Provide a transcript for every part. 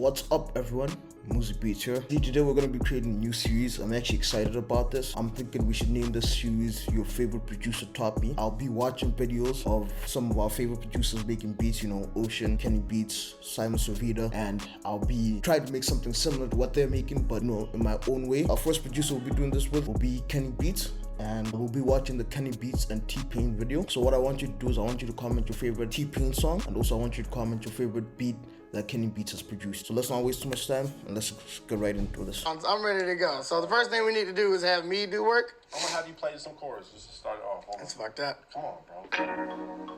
What's up everyone, Music Beats here. Today we're going to be creating a new series. I'm actually excited about this. I'm thinking we should name this series Your Favorite Producer Taught Me. I'll be watching videos of some of our favorite producers making beats, Ocean, Kenny Beats, Simon Servita, and I'll be trying to make something similar to what they're making, but in my own way. Our first producer we'll be doing this with will be Kenny Beats, and we'll be watching the Kenny Beats and T-Pain video. So what I want you to do is I want you to comment your favorite T-Pain song, and also I want you to comment your favorite beat that Kenny Beats has produced. So let's not waste too much time and let's get right into this. I'm ready to go. So the first thing we need to do is have me do work. I'm gonna have you play some chords just to start it off. Hold That's on. fucked up. Come on, bro.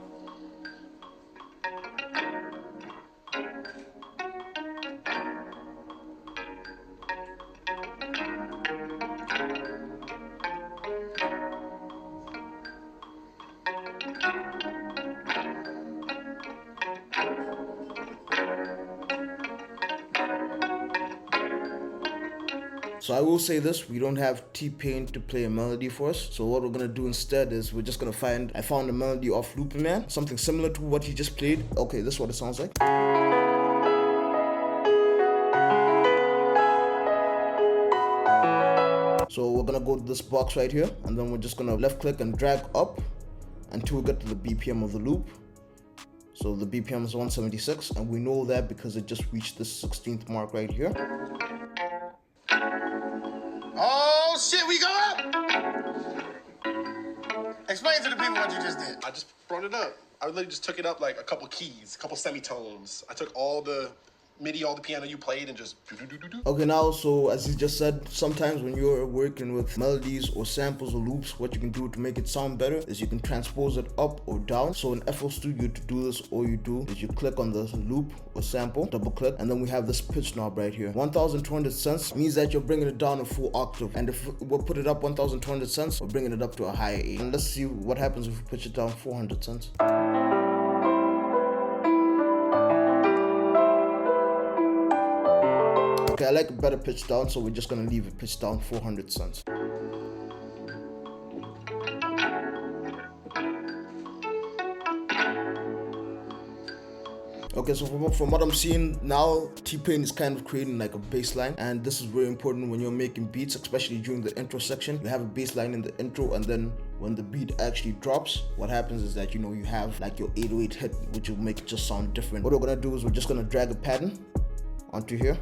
So I will say this, we don't have T-Pain to play a melody for us. So what we're gonna do instead is we're just gonna I found a melody off Looping Man, something similar to what he just played. Okay, this is what it sounds like. So we're gonna go to this box right here, and then we're just gonna left click and drag up until we get to the BPM of the loop. So the BPM is 176, and we know that because it just reached this 16th mark right here. Oh shit, we go up! Explain to the people what you just did. I just brought it up. I literally just took it up like a couple keys, a couple semitones. I took all the MIDI, all the piano you played, and just do. Okay, now, so as he just said, sometimes when you're working with melodies or samples or loops, what you can do to make it sound better is you can transpose it up or down. So in FL Studio, to do this, all you do is you click on the loop or sample, double click, and then we have this pitch knob right here. 1200 cents means that you're bringing it down a full octave, and if we'll put it up 1200 cents, we're bringing it up to a higher A. And let's see what happens if we pitch it down 400 cents. Okay, I like a better pitch down, so we're just gonna leave it pitched down 400 cents. Okay, so from what I'm seeing now, T-Pain is kind of creating like a bass line, and this is very important when you're making beats, especially during the intro section. You have a bass line in the intro, and then when the beat actually drops, what happens is that you have like your 808 hit, which will make it just sound different. What we're gonna do is we're just gonna drag a pattern onto here.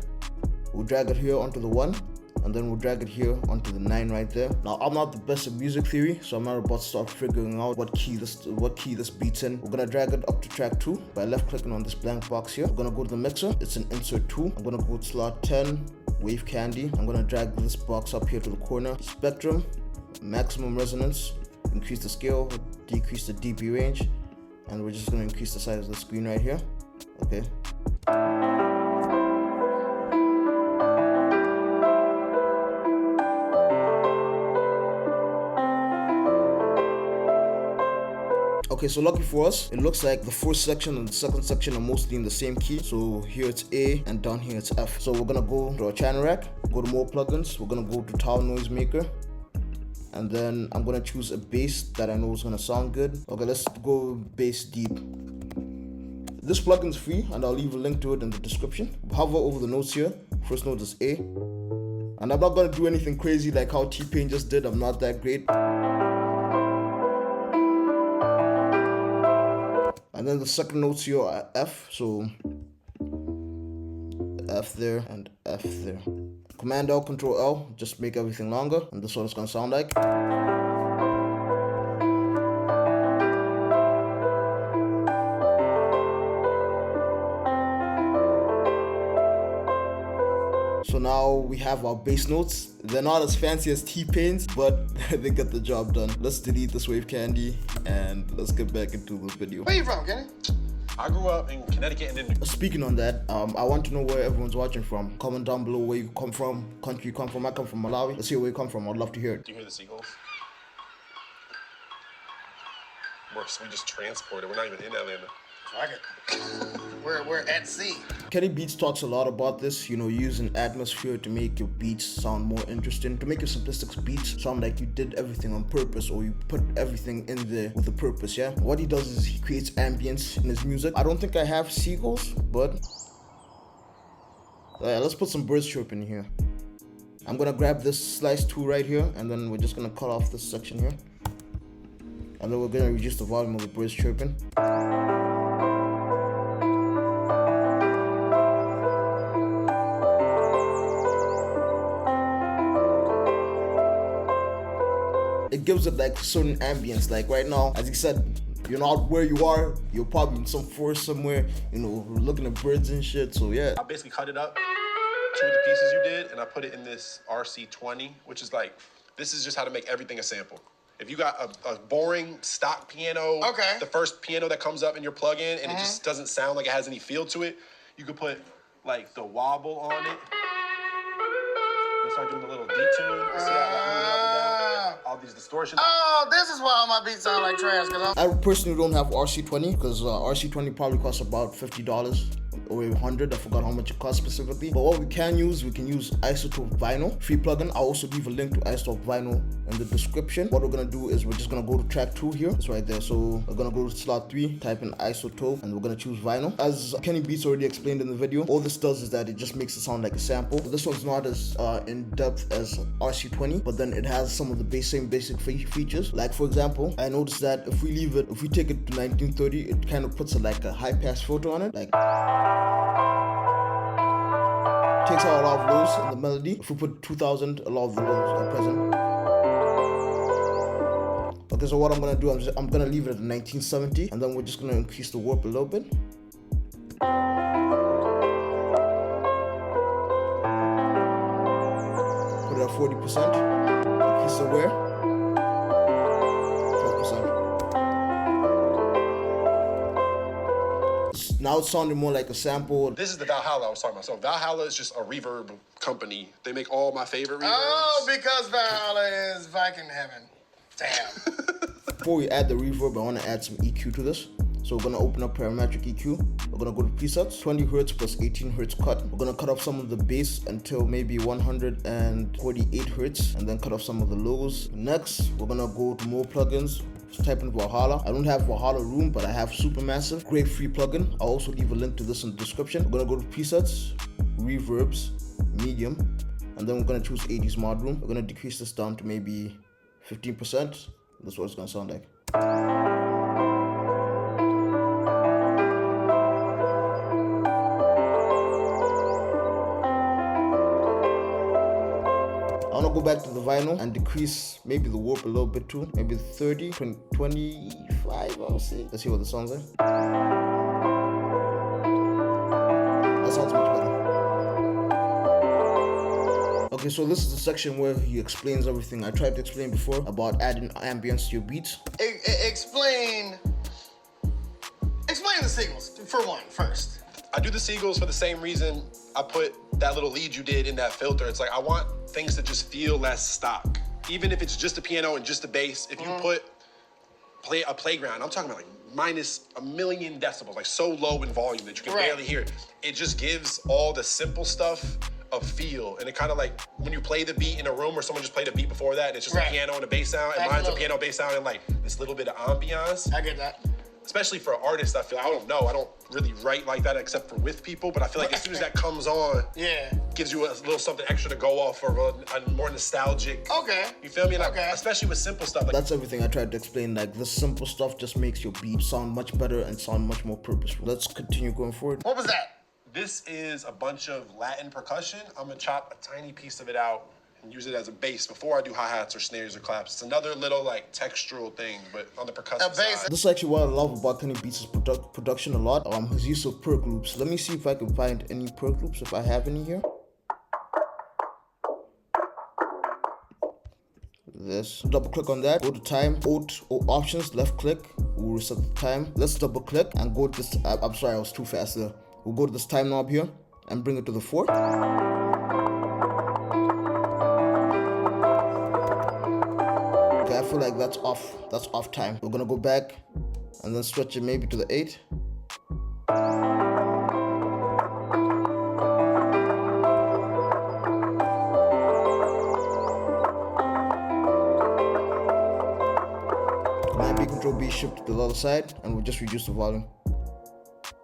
We'll drag it here onto the 1, and then we'll drag it here onto the 9 right there. Now, I'm not the best at music theory, so I'm not about to start figuring out what key this beats in. We're gonna drag it up to track 2 by left clicking on this blank box here. We're gonna go to the mixer. It's an insert 2. I'm gonna go to slot 10, wave candy. I'm gonna drag this box up here to the corner. Spectrum, maximum resonance, increase the scale, decrease the dB range, and we're just gonna increase the size of the screen right here. Okay. Okay, so lucky for us, it looks like the first section and the second section are mostly in the same key. So here it's A and down here it's F. So we're gonna go to our channel rack, go to more plugins, we're gonna go to Tower Noise Maker, and then I'm gonna choose a bass that I know is gonna sound good. Okay, let's go bass deep. This plugin's free, and I'll leave a link to it in the description. Hover over the notes here. First note is A, and I'm not gonna do anything crazy like how T-Pain just did. I'm not that great. And then the second notes here are F, so F there and F there. Command L, Control L, just make everything longer, and this is what it's gonna sound like. So now we have our bass notes. They're not as fancy as T-Pain's, but they get the job done. Let's delete this wave candy and let's get back into the video. Where you from, Kenny? I grew up in Connecticut and then Speaking on that, I want to know where everyone's watching from. Comment down below where you come from, country you come from. I come from Malawi. Let's hear where you come from. I'd love to hear it. do you hear the seagulls? We just transported. We're not even in Atlanta. Fuck it. We're at sea. Kenny Beats talks a lot about this, using atmosphere to make your beats sound more interesting, to make your simplistic beats sound like you did everything on purpose, or you put everything in there with a purpose, yeah? What he does is he creates ambience in his music. I don't think I have seagulls, but Let's put some birds chirping here. I'm gonna grab this slice tool right here, and then we're just gonna cut off this section here. And then we're gonna reduce the volume of the birds chirping. It gives it like certain ambience. Like right now, as you said, you're not where you are. You're probably in some forest somewhere, you know, looking at birds and shit. So yeah. I basically cut it up, two of the pieces you did, and I put it in this RC20, which is like, this is just how to make everything a sample. If you got a boring stock piano, the first piano that comes up in your plugin, and it just doesn't sound like it has any feel to it, you could put like the wobble on it. And start doing a little detune. See how that moves up and down? All these distortions. Oh, this is why all my beats sound like trash. I personally don't have RC20 because RC20 probably costs about $50 or 100. I forgot how much it costs specifically. But what we can use Izotope Vinyl free plugin. I'll also leave a link to Izotope Vinyl in the description. What we're gonna do is we're just gonna go to track 2 here. It's right there. So we're gonna go to slot 3, type in Izotope, and we're gonna choose Vinyl. As Kenny Beats already explained in the video, all this does is that it just makes it sound like a sample. This one's not as in depth as RC20, but then it has some of the same basic features. Like for example, I noticed that if we take it to 1930, it kind of puts like a high pass filter on it, like takes out a lot of lows in the melody. If we put 2000, a lot of the lows are present. Okay, so what I'm gonna do, I'm gonna leave it at 1970, and then we're just gonna increase the warp a little bit. Put it at 40%. Increase the wear. 12%. Now it's sounding more like a sample. This is the Valhalla I was talking about. So Valhalla is just a reverb company. They make all my favorite reverbs. Oh, because Valhalla is Viking heaven. Damn. Before we add the reverb, I want to add some EQ to this. So we're going to open up parametric EQ. We're going to go to presets, 20 Hz plus 18 Hz cut. We're going to cut off some of the bass until maybe 148 Hz, and then cut off some of the lows. Next, we're going to go to more plugins. Just type in Valhalla. I don't have Valhalla Room, but I have Supermassive. Great free plugin. I'll also leave a link to this in the description. We're going to go to presets, reverbs, medium, and then we're going to choose 80s mod room. We're going to decrease this down to maybe 15%. That's what it's going to sound like. I want to go back to the vinyl and decrease maybe the warp a little bit too. Maybe 30, 20, 25, I'll say. Let's see what the sounds like. That sounds much better. Okay, so this is the section where he explains everything I tried to explain before about adding ambience to your beats. Explain the signals for one first. I do the seagulls for the same reason I put that little lead you did in that filter. It's like I want things to just feel less stock. Even if it's just a piano and just a bass, if you put a playground, I'm talking about like minus a million decibels, like so low in volume that you can barely hear it. It just gives all the simple stuff a feel. And it kind of like when you play the beat in a room where someone just played a beat before that, and it's just a piano and a bass sound, and mine's a piano bass sound and like this little bit of ambiance. I get that. Especially for artists, I feel, I don't know, I don't really write like that except for with people, but I feel like as soon as that comes on, gives you a little something extra to go off for a more nostalgic. You feel me? And especially with simple stuff. Like, that's everything I tried to explain. Like this simple stuff just makes your beat sound much better and sound much more purposeful. Let's continue going forward. What was that? This is a bunch of Latin percussion. I'm gonna chop a tiny piece of it out and use it as a bass before I do hi-hats or snares or claps. It's another little like textural thing, but on the percussion side. This is actually what I love about Kenny Beats' production a lot. His use of Perc Loops. Let me see if I can find any Perc Loops, if I have any here. This. Double click on that. Go to time. Alt or options. Left click. We'll reset the time. Let's double click and go to this. I'm sorry, I was too fast there. We'll go to this time knob here and bring it to the 4th. I feel like that's off time. We're gonna go back and then stretch it maybe to the 8. Command B, Control B, shift to the other side, and we'll just reduce the volume.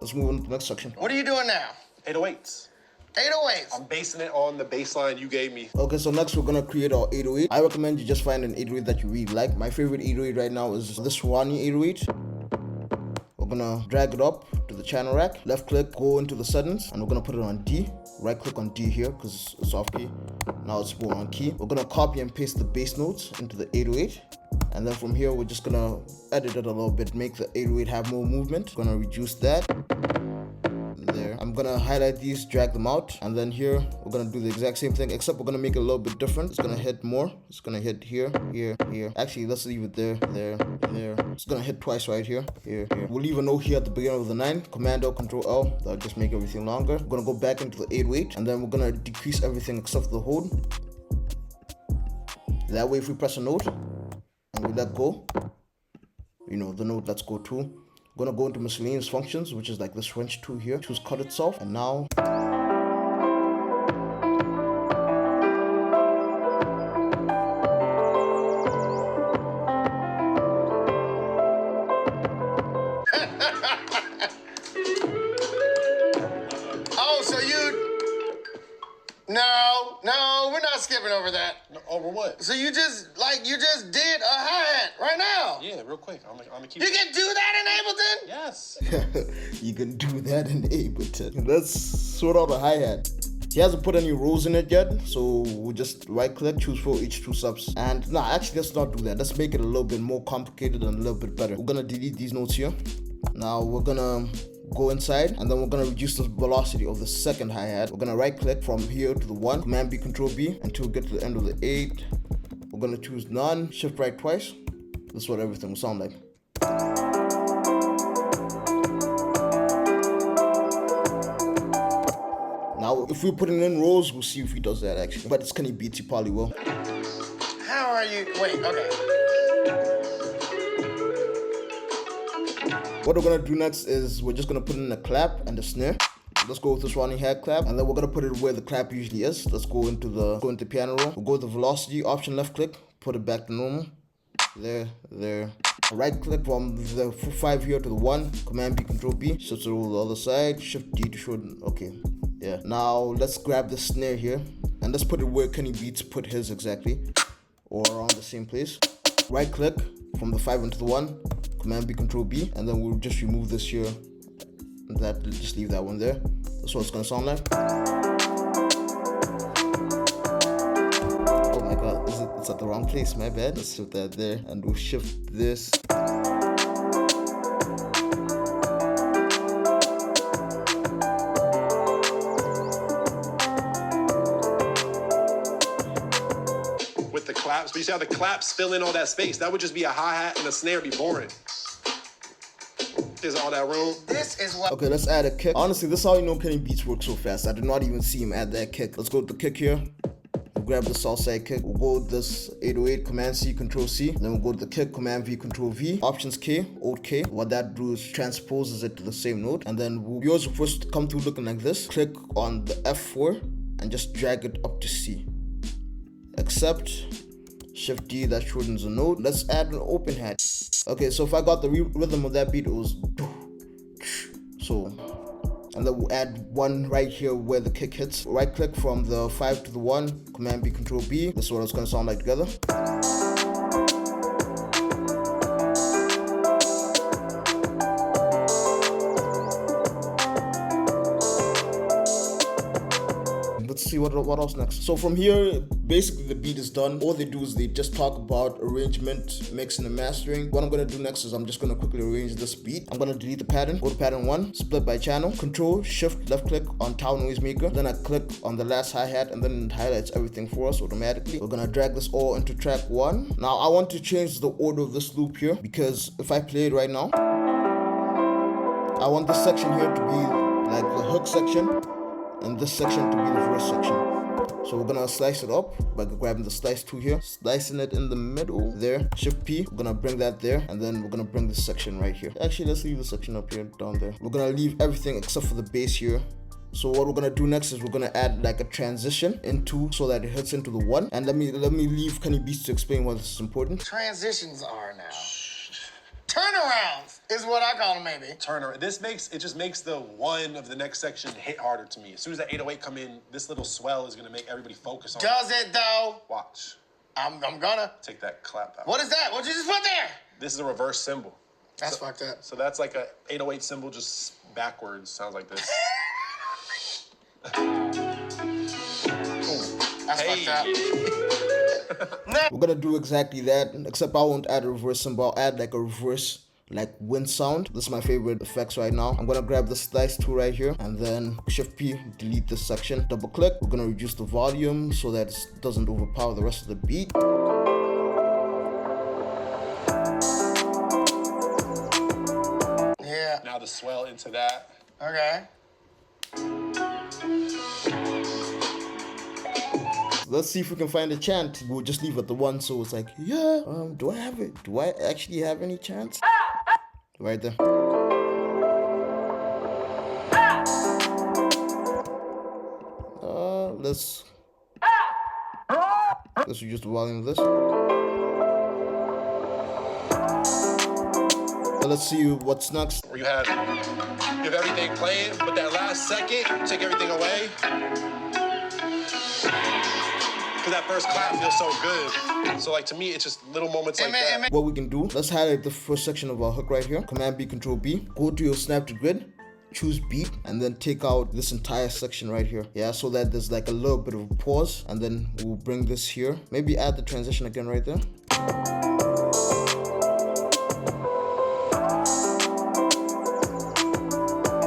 Let's move on to the next section. What are you doing now? 808s. 808s. I'm basing it on the bass line you gave me. Okay, so next we're gonna create our 808. I recommend you just find an 808 that you really like. My favorite 808 right now is this Ronnie 808. We're gonna drag it up to the channel rack, left click, go into the settings, and we're gonna put it on D. Right click on D here because it's off key. Now it's more on key. We're gonna copy and paste the bass notes into the 808. And then from here, we're just gonna edit it a little bit, make the 808 have more movement. Gonna reduce that. There. I'm gonna highlight these, drag them out, and then here we're gonna do the exact same thing, except we're gonna make it a little bit different. It's gonna hit more. It's gonna hit here, here, here. Actually, let's leave it there, there, there. It's gonna hit twice right here, here, here. We'll leave a note here at the beginning of the 9. Command L, Control L. That'll just make everything longer. We're gonna go back into the 808, and then we're gonna decrease everything except the hold. That way, if we press a note and we let go, you know, the note lets go too. I'm gonna go into miscellaneous functions, which is like this wrench tool here. Choose cut itself, and now Oh, so you... No, we're not skipping over that. No, over what? So you just did a hi-hat right now. Yeah, real quick. I'm gonna keep. You can do that in Ableton? Yes. you can do that in Ableton. Let's sort out a hi-hat. He hasn't put any rows in it yet, so we'll just right-click, choose for each 2 subs. And nah, actually, let's not do that. Let's make it a little bit more complicated and a little bit better. We're gonna delete these notes here. Now we're gonna go inside, and then we're gonna reduce the velocity of the second hi-hat. We're gonna right-click from here to the 1, Command B, Control B, until we get to the end of the 8. We're gonna choose none, shift right twice. This is what everything will sound like. Now, if we put it in rows, we'll see if he does that actually. But it's Kenny Beats, he probably will. How are you? Wait, okay. What we're gonna do next is we're just gonna put in a clap and a snare. Let's go with this running head clap, and then we're gonna put it where the clap usually is. Let's go into piano roll. We'll go to the velocity option, left click, put it back to normal. There. Right click from the 5 here to the 1, Command B, Control B, shift it over the other side, Shift D to shorten. Okay, yeah. Now let's grab the snare here, and let's put it where Kenny Beats put his exactly, or around the same place. Right click from the 5 into the 1, Command B, Control B, and then we'll just remove this here. Just leave that one there. That's what it's gonna sound like. Oh my god, it's at the wrong place, my bad. Let's shift that there, and we'll shift this. With the claps, but you see how the claps fill in all that space? That would just be a hi-hat and a snare, be boring. There's all that room. This is what... Okay, let's add a kick. Honestly, this is how you know Kenny Beats work so fast. I did not even see him add that kick. Let's go with the kick here. We'll grab the south side kick. We'll go with this 808, Command C, Control C. Then we'll go to the kick, Command V, Control V. Options K, Alt K. What that does is transposes it to the same note. And then yours will first come through looking like this. Click on the F4 and just drag it up to C. Except Shift D, that shortens the note. Let's add an open hat. Okay, so if I got the rhythm of that beat, it was so. And then we'll add one right here where the kick hits. Right click from the 5 to the 1, Command B, Control B. This is what it's gonna sound like together. Let's see what else next. So from here, basically the beat is done. All they do is they just talk about arrangement, mixing and mastering. What I'm gonna do next is I'm just gonna quickly arrange this beat. I'm gonna delete the pattern, go to pattern 1, split by channel, Control, Shift, left click on Tau Noisemaker. Then I click on the last hi-hat, and then it highlights everything for us automatically. We're gonna drag this all into track 1. Now I want to change the order of this loop here, because if I play it right now, I want this section here to be like the hook section, and this section to be the verse section. So we're gonna slice it up by grabbing the slice tool here, slicing it in the middle there, Shift P. We're gonna bring that there, and then we're gonna bring this section right here. Actually, let's leave the section up here, down there. We're gonna leave everything except for the bass here. So what we're gonna do next is we're gonna add like a transition into, so that it hits into the 1. And let me leave Kenny Beats to explain why this is important. Transitions are now. Turnarounds. is what I call them, maybe. Turner. It just makes the one of the next section hit harder to me. As soon as that 808 come in, this little swell is gonna make everybody focus on Does it though? Watch. I'm gonna. Take that clap out. What is that? What'd you just put there? This is a reverse cymbal. That's fucked up. So that's like a 808 cymbal just backwards. Sounds like this. That's fucked up. We're gonna do exactly that, except I won't add a reverse cymbal. I'll add like a reverse wind sound. This is my favorite effects right now. I'm gonna grab the slice tool right here and then Shift P, delete this section, double click. We're gonna reduce the volume so that it doesn't overpower the rest of the beat. Yeah. Now the swell into that. Okay. Let's see if we can find a chant. We'll just leave it the one, so it's like, yeah, do I have it? Do I actually have any chants? Right there. Let's reduce the volume of this. Let's see what's next. Where you have everything playing, but that last second, take everything away. Because that first clap feels so good. So like to me, it's just little moments like that. What we can do, let's highlight the first section of our hook right here. Command B, Control B. Go to your snap to grid, choose beat, and then take out this entire section right here. Yeah, so that there's like a little bit of a pause, and then we'll bring this here. Maybe add the transition again right there.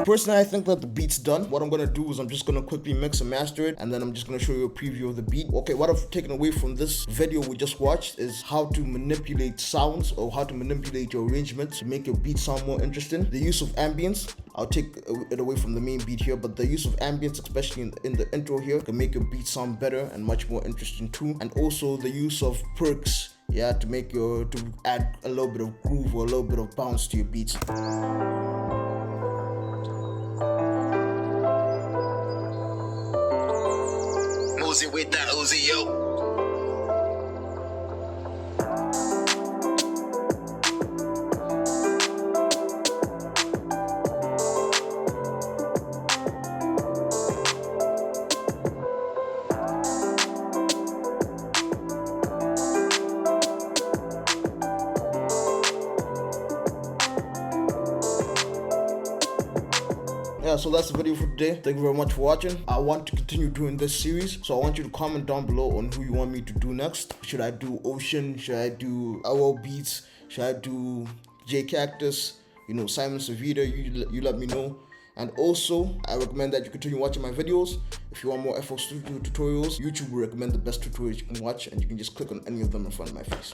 Personally, I think that the beat's done. What I'm gonna do is I'm just gonna quickly mix and master it, and then I'm just gonna show you a preview of the beat. Okay, what I've taken away from this video we just watched is how to manipulate sounds or how to manipulate your arrangements to make your beat sound more interesting. The use of ambience, I'll take it away from the main beat here, but the use of ambience, especially in the intro here, can make your beat sound better and much more interesting too. And also the use of perks, yeah, to add a little bit of groove or a little bit of bounce to your beats. Uzi with that Uzi, yo. Yeah, so that's the video for today. Thank you very much for watching. I want to continue doing this series, so I want you to comment down below on who you want me to do next. Should I do Ocean? Should I do LL Beats? Should I do J Cactus? You know, Simon Savita, you let me know. And also, I recommend that you continue watching my videos. If you want more FL Studio tutorials, YouTube will recommend the best tutorials you can watch, and you can just click on any of them in front of my face.